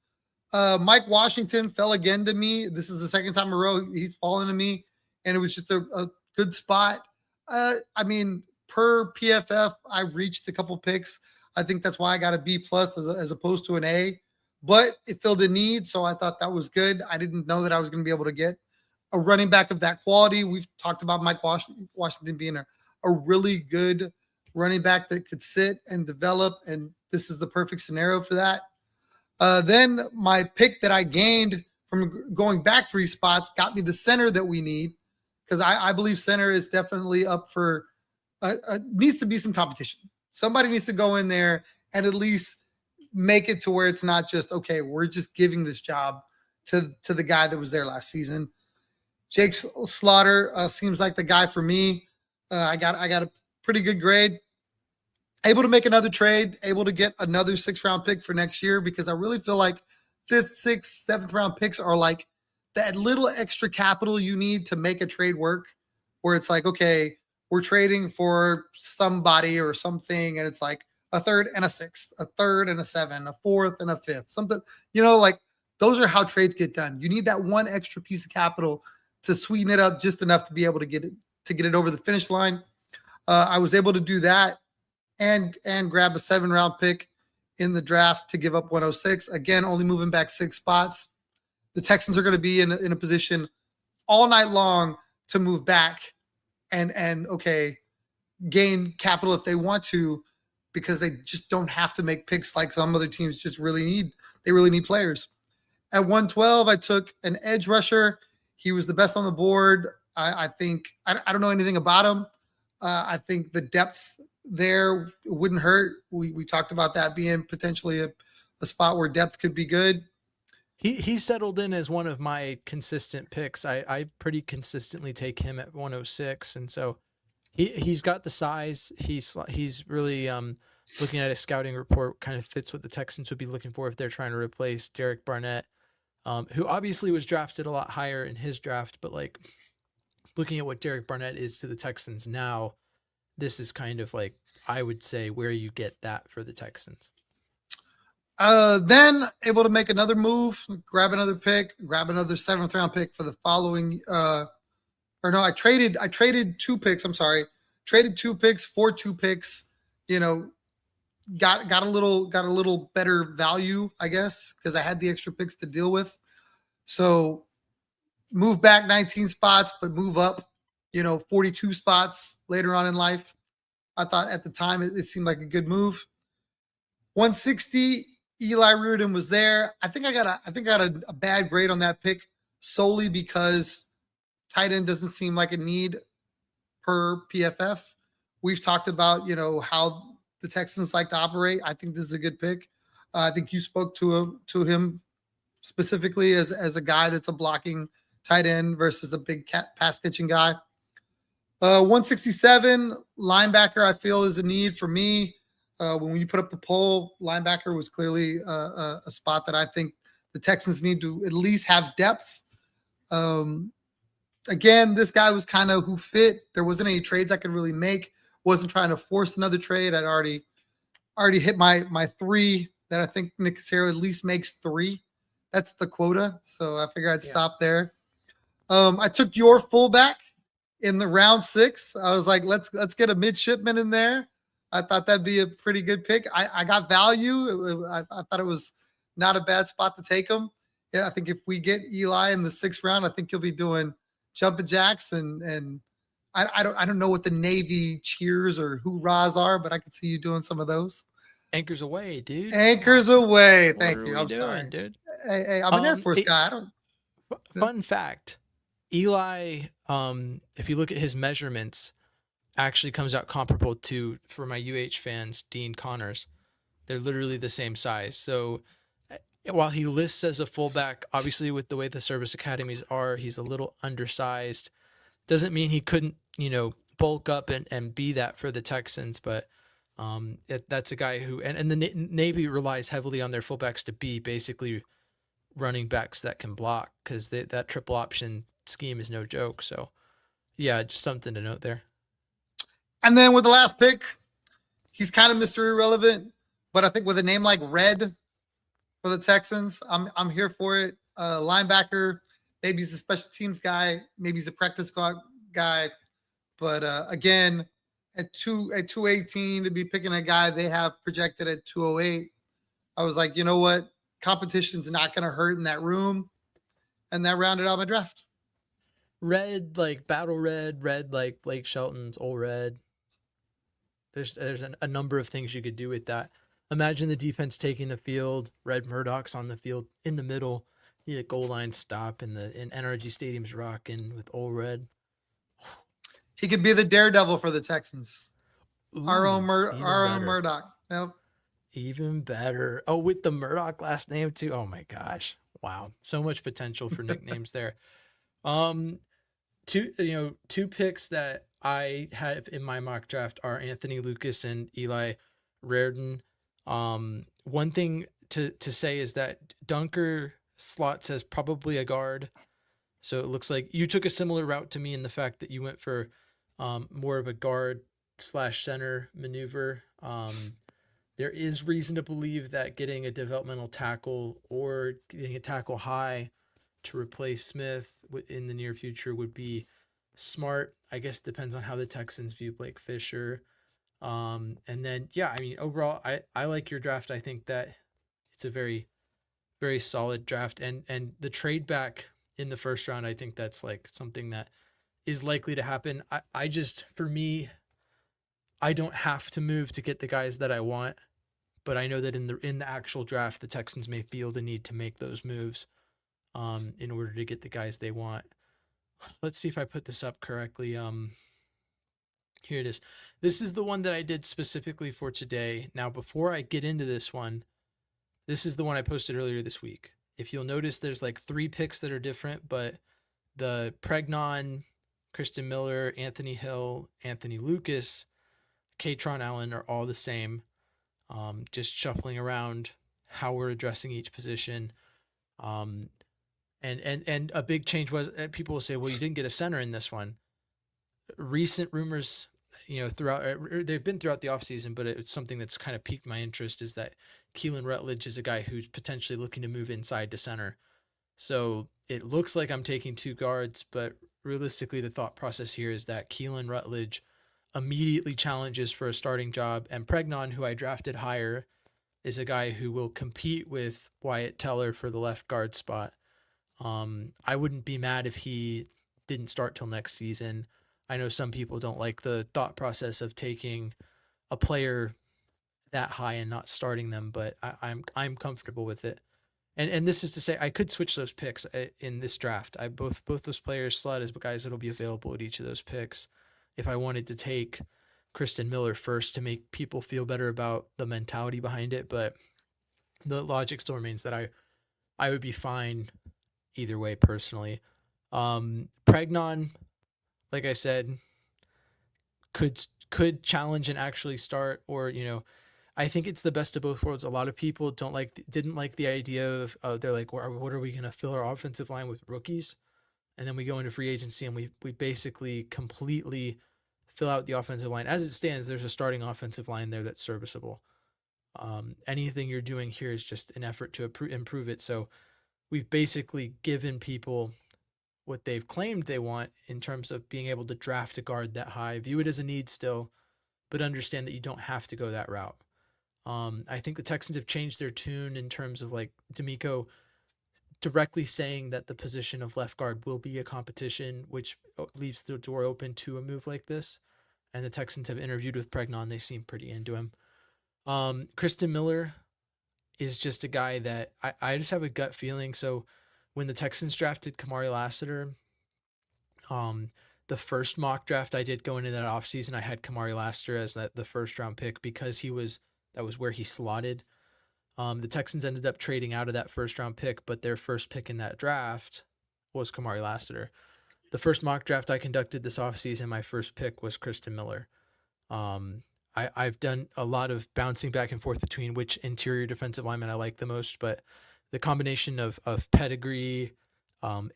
Mike Washington fell again to me. This is the second time in a row he's fallen to me, and it was just a good spot. Per PFF, I reached a couple picks. I think that's why I got a B plus as opposed to an A, but it filled a need, so I thought that was good. I didn't know that I was going to be able to get a running back of that quality. We've talked about Mike Washington being a really good running back that could sit and develop, and this is the perfect scenario for that. Then my pick that I gained from going back 3 spots got me the center that we need, because I believe center is definitely up for needs to be some competition. Somebody needs to go in there and at least make it to where it's not just, okay, we're just giving this job to the guy that was there last season. Jake Slaughter seems like the guy for me. I got a pretty good grade. Able to make another trade, able to get another 6th-round pick for next year, because I really feel like 5th, 6th, 7th-round picks are like that little extra capital you need to make a trade work, where it's like, okay, we're trading for somebody or something, and it's like a 3rd and a 6th, a 3rd and a 7, a 4th and a 5th, something, like those are how trades get done. You need that one extra piece of capital to sweeten it up just enough to be able to get it over the finish line. I was able to do that and grab a 7th-round pick in the draft to give up 106. Again, only moving back 6 spots. The Texans are going to be in a position all night long to move back and gain capital if they want to, because they just don't have to make picks like some other teams just really need. They really need players. At 112, I took an edge rusher. He was the best on the board. I think I don't know anything about him. I think the depth there wouldn't hurt. We talked about that being potentially a spot where depth could be good. He settled in as one of my consistent picks. I pretty consistently take him at 106, and so he's got the size. He's really looking at a scouting report, kind of fits what the Texans would be looking for if they're trying to replace Derek Barnett, who obviously was drafted a lot higher in his draft, but like looking at what Derek Barnett is to the Texans now, this is kind of like, I would say, where you get that for the Texans. Then able to make another move, grab another pick, grab another 7th-round pick for the following. I traded 2 picks. I'm sorry, traded 2 picks for 2 picks. Got a little better value, I guess, because I had the extra picks to deal with. So move back 19 spots, but move up, 42 spots later on in life. I thought at the time it seemed like a good move. 160. Eli Reardon was there. I think I got a bad grade on that pick solely because tight end doesn't seem like a need per PFF. We've talked about, how the Texans like to operate. I think this is a good pick. I think you spoke to him specifically as a guy that's a blocking tight end versus a big pass catching guy. 167 linebacker, I feel, is a need for me. When you put up the poll, linebacker was clearly a spot that I think the Texans need to at least have depth. Again, this guy was kind of who fit. There wasn't any trades I could really make. Wasn't trying to force another trade. I'd already hit my 3 that I think Nick Casario at least makes 3. That's the quota. So I figure I'd stop there. I took your fullback in the round 6. I was like, let's get a midshipman in there. I thought that'd be a pretty good pick. I got value. I thought it was not a bad spot to take him. Yeah, I think if we get Eli in the 6th round, I think he'll be doing jumping jacks and I don't know what the Navy cheers or hoorahs are, but I could see you doing some of those. Anchors away, dude. Anchors away. What Thank are you. we I'm doing, sorry, dude? Hey, I'm an Air Force guy. I don't. Fun fact: Eli, if you look at his measurements, actually comes out comparable to, for my UH fans, Dean Connors. They're literally the same size. So while he lists as a fullback, obviously with the way the service academies are, he's a little undersized. Doesn't mean he couldn't, bulk up and be that for the Texans, but that's a guy who, and the Navy relies heavily on their fullbacks to be basically running backs that can block, because that triple option scheme is no joke. So yeah, just something to note there. And then with the last pick, he's kind of Mr. Irrelevant, but I think with a name like Red for the Texans, I'm here for it. Linebacker, maybe he's a special teams guy, maybe he's a practice squad guy, but again, at 218 to be picking a guy they have projected at 208, I was like, you know what, competition's not going to hurt in that room, and that rounded out my draft. Red like Battle Red like Blake Shelton's Old Red. There's a number of things you could do with that. Imagine the defense taking the field, Red Murdoch's on the field in the middle, you need a goal line stop, and NRG Stadium's rocking with Old Red. He could be the daredevil for the Texans. Ooh, our own Murdoch. Yep. Even better. Oh, with the Murdoch last name too. Oh my gosh. Wow. So much potential for nicknames there. Two picks that I have in my mock draft are Anthony Lucas and Eli Raridon. One thing to say is that Dunker slot says probably a guard. So it looks like you took a similar route to me in the fact that you went for more of a guard / center maneuver. There is reason to believe that getting a developmental tackle or getting a tackle high to replace Smith in the near future would be smart. I guess it depends on how the Texans view Blake Fisher. And then, overall, I like your draft. I think that it's a very, very solid draft. And the trade back in the first round, I think that's like something that is likely to happen. For me, I don't have to move to get the guys that I want, but I know that in the actual draft, the Texans may feel the need to make those moves in order to get the guys they want. Let's see if I put this up correctly. Here it is. This is the one that I did specifically for today. Now, before I get into this one, this is the one I posted earlier this week. If you'll notice, there's like 3 picks that are different, but the Pregnon, Kristen Miller, Anthony Hill, Anthony Lucas, Katron Allen are all the same. Just shuffling around how we're addressing each position. And a big change was, people will say, well, you didn't get a center in this one. Recent rumors, they've been throughout the offseason, but it's something that's kind of piqued my interest, is that Keelan Rutledge is a guy who's potentially looking to move inside to center. So it looks like I'm taking 2 guards, but realistically, the thought process here is that Keelan Rutledge immediately challenges for a starting job, and Pregnon, who I drafted higher, is a guy who will compete with Wyatt Teller for the left guard spot. I wouldn't be mad if he didn't start till next season. I know some people don't like the thought process of taking a player that high and not starting them, but I'm comfortable with it. And this is to say, I could switch those picks in this draft. Both those players slot as guys that'll be available at each of those picks. If I wanted to take Kristen Miller first to make people feel better about the mentality behind it, but the logic still remains that I would be fine either way personally. Pregnon, like I said, could challenge and actually start, or I think it's the best of both worlds. A lot of people didn't like the idea of they're like, what are we going to fill our offensive line with rookies? And then we go into free agency and we basically completely fill out the offensive line. As it stands, there's a starting offensive line there that's serviceable. Anything you're doing here is just an effort to improve it. So we've basically given people what they've claimed they want in terms of being able to draft a guard that high. View it as a need still, but understand that you don't have to go that route. I think the Texans have changed their tune in terms of like D'Amico directly saying that the position of left guard will be a competition, which leaves the door open to a move like this. And the Texans have interviewed with Pregnon. They seem pretty into him. Kristen Miller is just a guy that I just have a gut feeling. So when the Texans drafted Kamari Lassiter, the first mock draft I did going into that offseason, I had Kamari Lassiter as the first round pick because that was where he slotted. The Texans ended up trading out of that first round pick, but their first pick in that draft was Kamari Lassiter. The first mock draft I conducted this offseason, my first pick was Kristen Miller. I've done a lot of bouncing back and forth between which interior defensive lineman I like the most, but the combination of pedigree,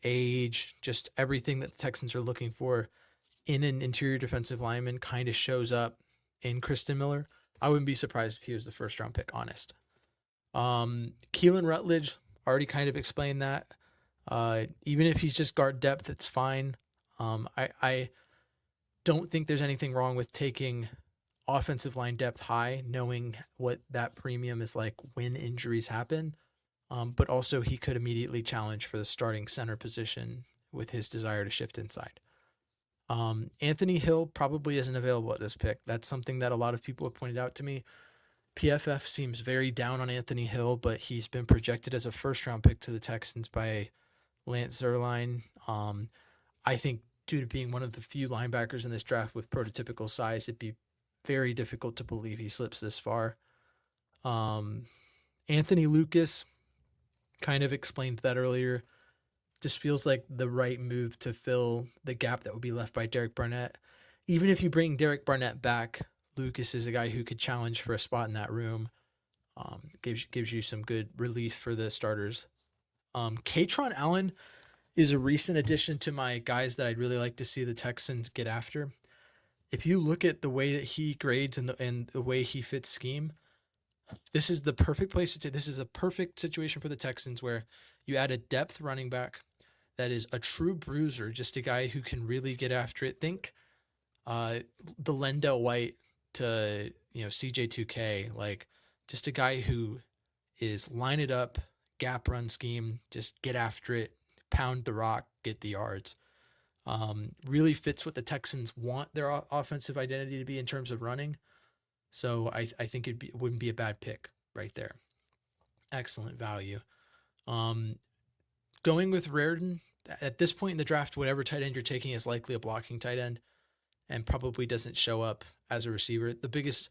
age, just everything that the Texans are looking for in an interior defensive lineman kind of shows up in Kristen Miller. I wouldn't be surprised if he was the first round pick, honest. Keelan Rutledge, already kind of explained that. Even if he's just guard depth, it's fine. I don't think there's anything wrong with taking offensive line depth high, knowing what that premium is like when injuries happen. But also he could immediately challenge for the starting center position with his desire to shift inside. Anthony Hill probably isn't available at this pick. That's something that a lot of people have pointed out to me. PFF seems very down on Anthony Hill, but he's been projected as a first-round pick to the Texans by Lance Zierlein. I think due to being one of the few linebackers in this draft with prototypical size, it'd be very difficult to believe he slips this far. Anthony Lucas, kind of explained that earlier, just feels like the right move to fill the gap that would be left by Derek Barnett. Even if you bring Derek Barnett back, Lucas is a guy who could challenge for a spot in that room. Gives you some good relief for the starters. Katron Allen is a recent addition to my guys that I'd really like to see the Texans get after. If you look at the way that he grades and the way he fits scheme, this is the perfect place to. This is a perfect situation for the Texans where you add a depth running back that is a true bruiser, just a guy who can really get after it. Think the Lendell White to CJ2K, like just a guy who is line it up, gap run scheme, just get after it, pound the rock, get the yards. Really fits what the Texans want their offensive identity to be in terms of running. So I think it wouldn't be a bad pick right there. Excellent value. Going with Raritan at this point in the draft, whatever tight end you're taking is likely a blocking tight end and probably doesn't show up as a receiver. The biggest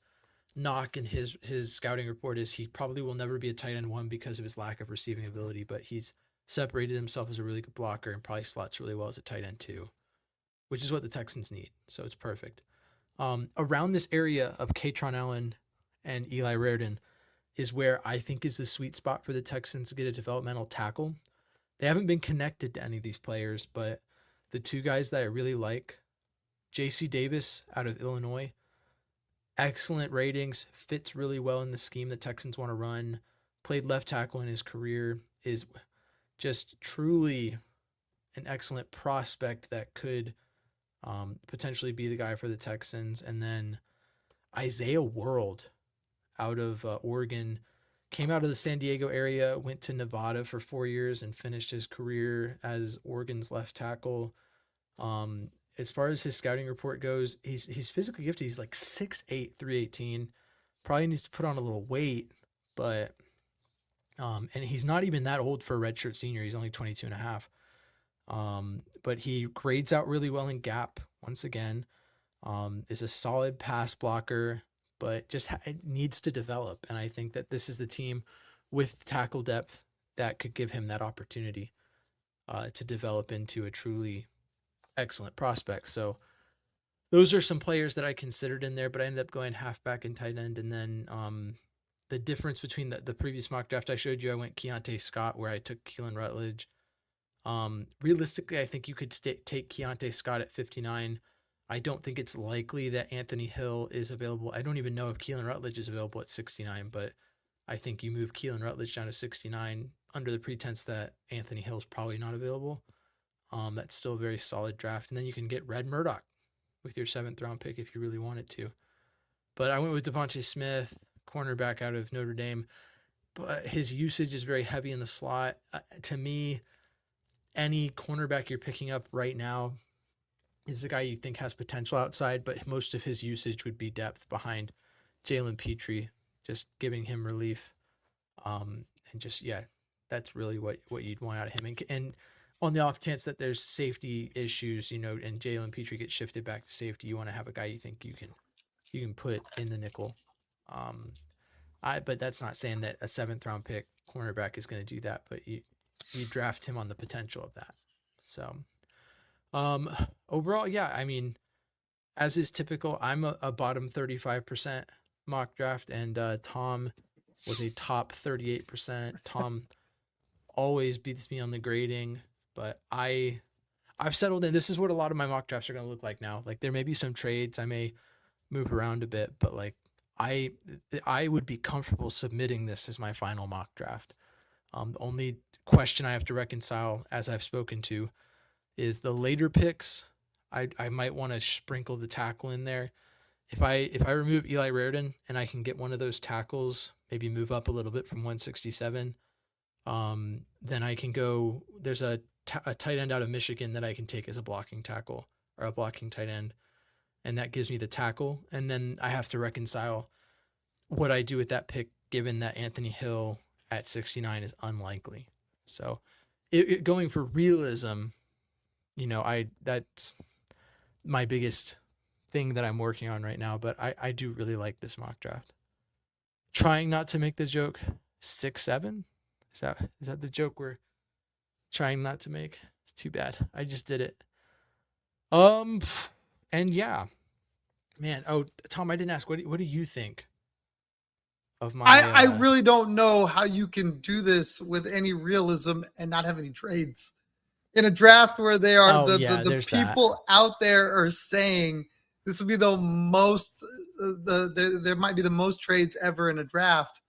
knock in his scouting report is he probably will never be a tight end one because of his lack of receiving ability, but he's separated himself as a really good blocker and probably slots really well as a tight end too, which is what the Texans need. So it's perfect. Around this area of Katron Allen and Eli Raritan is where I think is the sweet spot for the Texans to get a developmental tackle. They haven't been connected to any of these players, but the two guys that I really like, J.C. Davis out of Illinois, excellent ratings, fits really well in the scheme the Texans want to run, played left tackle in his career, is just truly an excellent prospect that could potentially be the guy for the Texans. And then Isaiah World out of Oregon, came out of the San Diego area, went to Nevada for 4 years and finished his career as Oregon's left tackle. As far as his scouting report goes, he's physically gifted. He's like 6'8", 318. Probably needs to put on a little weight, but and he's not even that old for a redshirt senior. He's only 22 and a half. But he grades out really well in gap once again. Is a solid pass blocker, but just needs to develop. And I think that this is the team with tackle depth that could give him that opportunity to develop into a truly excellent prospect. So those are some players that I considered in there, but I ended up going halfback and tight end. And then the difference between the previous mock draft I showed you, I went Keontae Scott, where I took Keelan Rutledge. Realistically, I think you could take Keontae Scott at 59 I don't think it's likely that Anthony Hill is available. I don't even know if Keelan Rutledge is available at 69, but I think you move Keelan Rutledge down to 69 under the pretense that Anthony Hill is probably not available. That's still a very solid draft. And then you can get Red Murdoch with your 7th round pick if you really wanted to. But I went with Devontae Smith, cornerback out of Notre Dame. But his usage is very heavy in the slot. To me, any cornerback you're picking up right now is a guy you think has potential outside, but most of his usage would be depth behind Jalen Petrie, just giving him relief. And just, yeah, that's really what you'd want out of him. And on the off chance that there's safety issues, and Jalen Petrie gets shifted back to safety, you want to have a guy you think you can put in the nickel. But that's not saying that a 7th round pick cornerback is going to do that, but you draft him on the potential of that. So, overall, yeah, I mean, as is typical, I'm a bottom 35% mock draft, and Tom was a top 38%. Tom always beats me on the grading, but I've settled in. This is what a lot of my mock drafts are going to look like now. Like, there may be some trades I may move around a bit, but like I would be comfortable submitting this as my final mock draft. The only question I have to reconcile, as I've spoken to, is the later picks. I might want to sprinkle the tackle in there. If I remove Eli Raridon and I can get one of those tackles, maybe move up a little bit from 167, then I can go. There's a tight end out of Michigan that I can take as a blocking tackle or a blocking tight end, and that gives me the tackle. And then I have to reconcile what I do with that pick, given that Anthony Hill at 69 is unlikely. So, going for realism, that's my biggest thing that I'm working on right now. But I do really like this mock draft. Trying not to make the joke 6-7. Is that the joke we're trying not to make? It's too bad. I just did it. And yeah, man. Oh, Tom, I didn't ask. What do you think of my? I really don't know how you can do this with any realism and not have any trades in a draft where they are the people out there are saying this would be the most. There might be the most trades ever in a draft,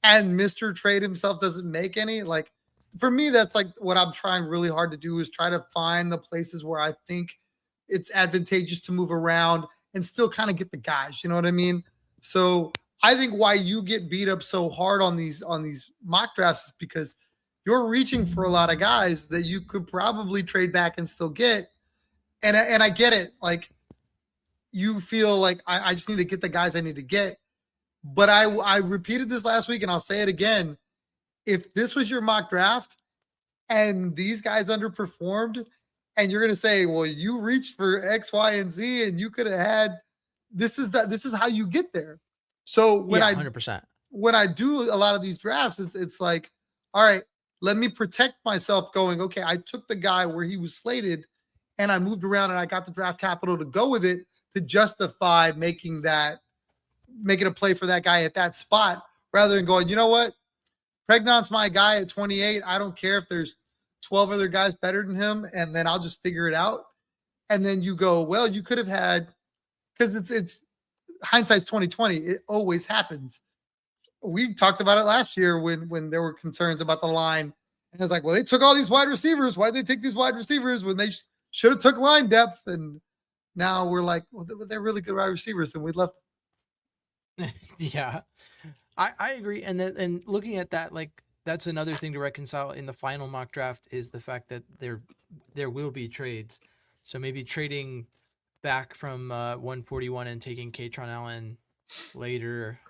and Mr. Trade himself doesn't make any. Like, for me, that's like what I'm trying really hard to do is try to find the places where I think it's advantageous to move around and still kind of get the guys. You know what I mean? So I think why you get beat up so hard on these mock drafts is because you're reaching for a lot of guys that you could probably trade back and still get. And I get it. Like, you feel like I just need to get the guys I need to get. But I repeated this last week and I'll say it again. If this was your mock draft and these guys underperformed, and you're going to say, well, you reached for X, Y, and Z, and you could have had, this is how you get there. So when 100%. When I do a lot of these drafts, it's like, all right, let me protect myself going, okay, I took the guy where he was slated and I moved around and I got the draft capital to go with it to justify making a play for that guy at that spot rather than going, you know what? Pregnant's my guy at 28. I don't care if there's 12 other guys better than him, and then I'll just figure it out. And then you go, well, you could have had, because it's hindsight's 2020. It always happens. We talked about it last year when there were concerns about the line, and it's like, well, they took all these wide receivers. Why'd they take these wide receivers when they should have took line depth? And now we're like, well, they're really good wide receivers, and we left. Yeah, I agree. And looking at that, like, that's another thing to reconcile in the final mock draft is the fact that there will be trades. So maybe trading back from 141 and taking Katron Allen later,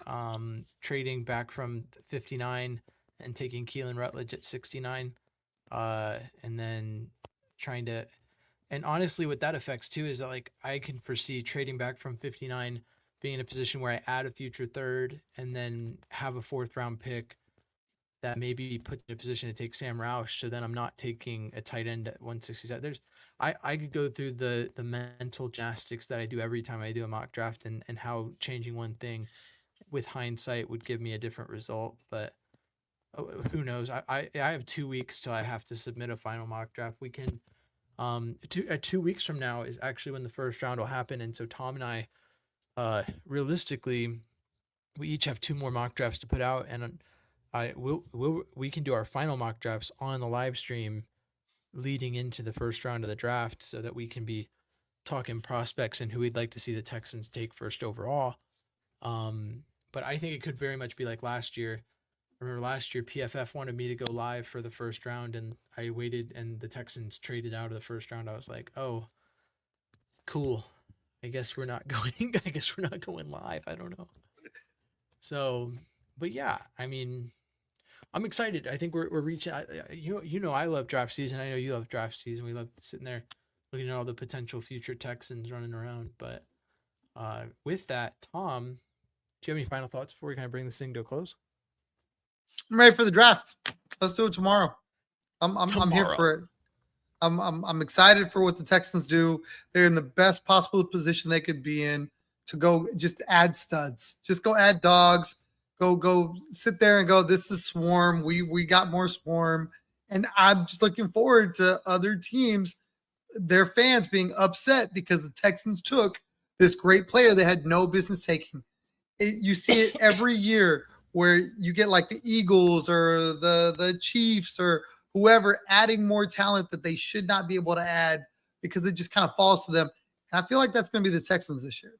trading back from 59 and taking Keelan Rutledge at 69, and then and honestly, what that affects too is that, like, I can foresee trading back from 59, being in a position where I add a future third and then have a 4th round pick that maybe put in a position to take Sam Roush. So then I'm not taking a tight end at 167. I could go through the mental gymnastics that I do every time I do a mock draft and how changing one thing with hindsight would give me a different result. But who knows? I have 2 weeks till I have to submit a final mock draft. We can 2 weeks from now is actually when the first round will happen, and so Tom and I, realistically, we each have 2 more mock drafts to put out, and we can do our final mock drafts on the live stream leading into the first round of the draft, so that we can be talking prospects and who we'd like to see the Texans take first overall. But I think it could very much be like last year. Remember last year, PFF wanted me to go live for the first round, and I waited, and the Texans traded out of the first round. I was like, oh, cool. I guess we're not going. I guess we're not going live. I don't know. So, but yeah, I mean, I'm excited. I think we're reaching. I love draft season. I know you love draft season. We love sitting there looking at all the potential future Texans running around. But with that, Tom, do you have any final thoughts before we kind of bring this thing to a close? I'm ready for the draft. Let's do it tomorrow. I'm here for it. I'm excited for what the Texans do. They're in the best possible position they could be in to go just add studs. Just go add dogs. Go sit there and go, this is Swarm. We got more Swarm. And I'm just looking forward to other teams, their fans being upset because the Texans took this great player they had no business taking. You see it every year where you get like the Eagles or the Chiefs or whoever adding more talent that they should not be able to add because it just kind of falls to them. And I feel like that's going to be the Texans this year.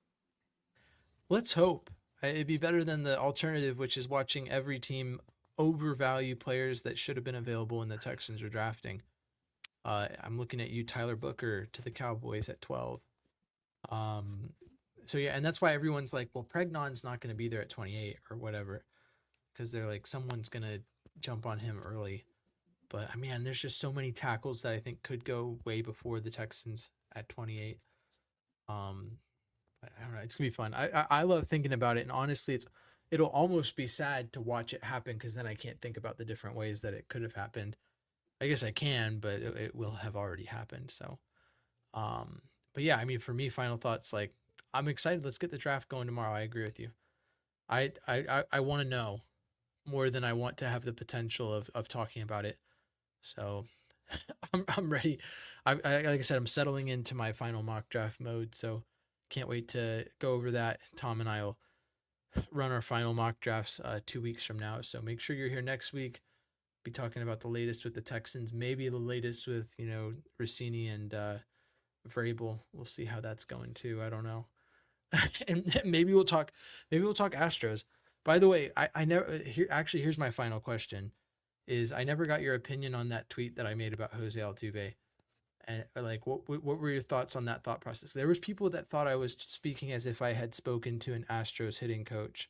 Let's hope. It'd be better than the alternative, which is watching every team overvalue players that should have been available when the Texans are drafting. I'm looking at you, Tyler Booker, to the Cowboys at 12. So yeah, and that's why everyone's like, well, Pregnon's not going to be there at 28 or whatever, because they're like, someone's going to jump on him early. But I mean, there's just so many tackles that I think could go way before the Texans at 28. I don't know. It's gonna be fun. I love thinking about it, and honestly, it'll almost be sad to watch it happen because then I can't think about the different ways that it could have happened. I guess I can, but it will have already happened. So, but yeah, I mean, for me, final thoughts. Like, I'm excited. Let's get the draft going tomorrow. I agree with you. I want to know more than I want to have the potential of talking about it. So, I'm ready. Like I said, I'm settling into my final mock draft mode. So. Can't wait to go over that. Tom and I will run our final mock drafts 2 weeks from now. So make sure you're here next week. Be talking about the latest with the Texans, maybe the latest with, Rossini and Vrabel. We'll see how that's going too. I don't know. And maybe we'll talk Astros. By the way, I never here's my final question is I never got your opinion on that tweet that I made about Jose Altuve. And like, what were your thoughts on that thought process? There was people that thought I was speaking as if I had spoken to an Astros hitting coach,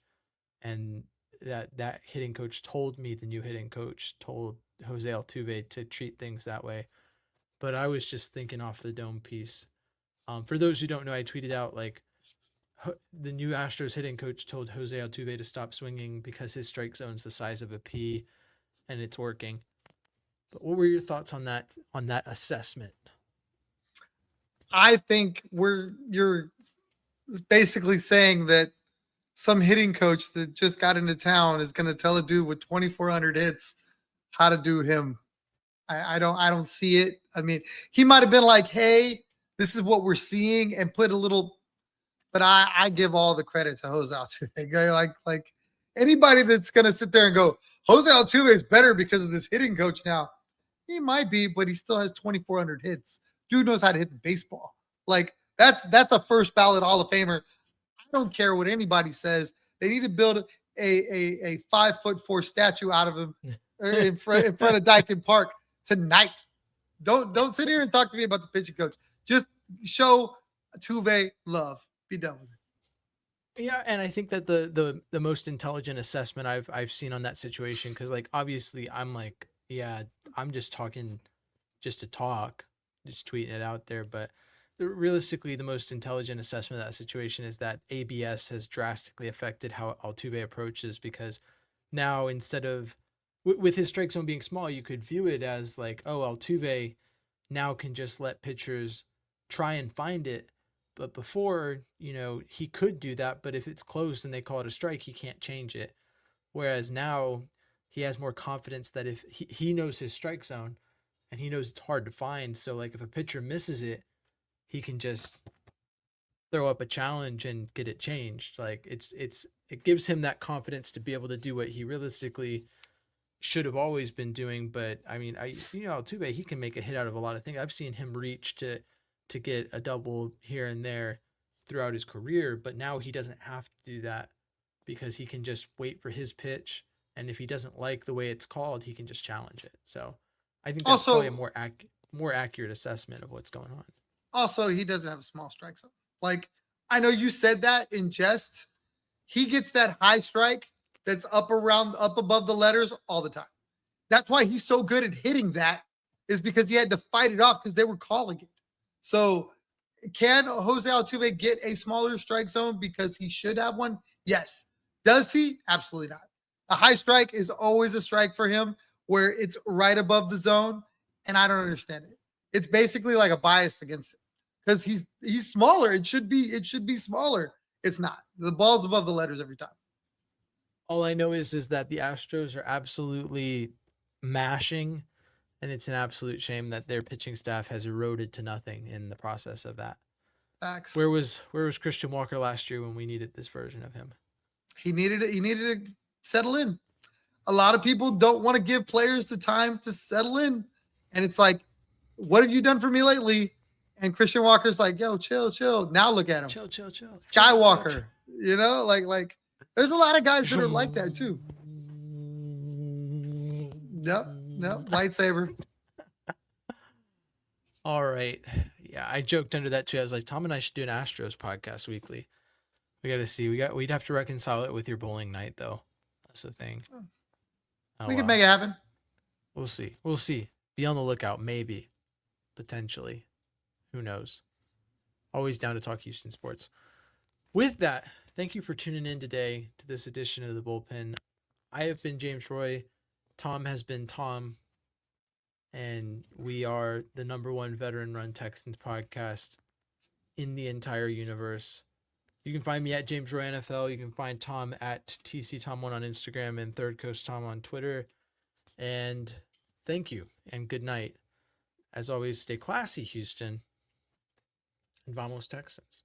and that hitting coach told me the new hitting coach told Jose Altuve to treat things that way. But I was just thinking off the dome piece. For those who don't know, I tweeted out like the new Astros hitting coach told Jose Altuve to stop swinging because his strike zone's the size of a pea, and it's working. But what were your thoughts on that assessment? I think you're basically saying that some hitting coach that just got into town is going to tell a dude with 2,400 hits how to do him. I don't see it. I mean, he might have been like, "Hey, this is what we're seeing," and put a little. But I give all the credit to Jose Altuve. Like anybody that's going to sit there and go, Jose Altuve is better because of this hitting coach now. He might be, but he still has 2,400 hits. Dude knows how to hit the baseball. Like that's a first ballot Hall of Famer. I don't care what anybody says. They need to build a 5'4" statue out of him in front of Dyken Park tonight. Don't sit here and talk to me about the pitching coach. Just show Tuve love. Be done with it. Yeah, and I think that the most intelligent assessment I've seen on that situation, because like obviously I'm like, yeah, I'm just talking just to talk, just tweeting it out there, but realistically the most intelligent assessment of that situation is that ABS has drastically affected how Altuve approaches, because now instead of with his strike zone being small, you could view it as like, oh, Altuve now can just let pitchers try and find it. But before, he could do that, but if it's close and they call it a strike, he can't change it. Whereas now he has more confidence that if he knows his strike zone, and he knows it's hard to find. So like if a pitcher misses it, he can just throw up a challenge and get it changed. Like it gives him that confidence to be able to do what he realistically should have always been doing. But I mean, Altuve, he can make a hit out of a lot of things. I've seen him reach to get a double here and there throughout his career, but now he doesn't have to do that because he can just wait for his pitch, and if he doesn't like the way it's called, he can just challenge it. So I think that's probably a more accurate assessment of what's going on. Also, he doesn't have a small strike zone. Like, I know you said that in jest. He gets that high strike that's up above the letters all the time. That's why he's so good at hitting that, is because he had to fight it off because they were calling it. So can Jose Altuve get a smaller strike zone because he should have one? Yes. Does he? Absolutely not. A high strike is always a strike for him where it's right above the zone, and I don't understand it. It's basically like a bias against him because he's smaller. It should be smaller. It's not. The ball's above the letters every time. All I know is that the Astros are absolutely mashing, and it's an absolute shame that their pitching staff has eroded to nothing in the process of that. Facts. Where was Christian Walker last year when we needed this version of him? He needed to settle in. A lot of people don't want to give players the time to settle in. And it's like, what have you done for me lately? And Christian Walker's like, yo, chill. Now look at him. Chill. Skywalker. Chill. You know, like there's a lot of guys that are like that too. Yep. Lightsaber. All right. Yeah, I joked under that too. I was like, Tom and I should do an Astros podcast weekly. We got to see. We'd have to reconcile it with your bowling night, though. That's the thing. We can make it happen. We'll see. Be on the lookout. Maybe. Potentially. Who knows? Always down to talk Houston sports. With that, thank you for tuning in today to this edition of the Bullpen. I have been James Roy. Tom has been Tom. And we are the #1 veteran-run Texans podcast in the entire universe. You can find me at James Roy NFL. You can find Tom at TCTom1 on Instagram and Third Coast Tom on Twitter. And thank you and good night. As always, stay classy, Houston. And vamos Texans.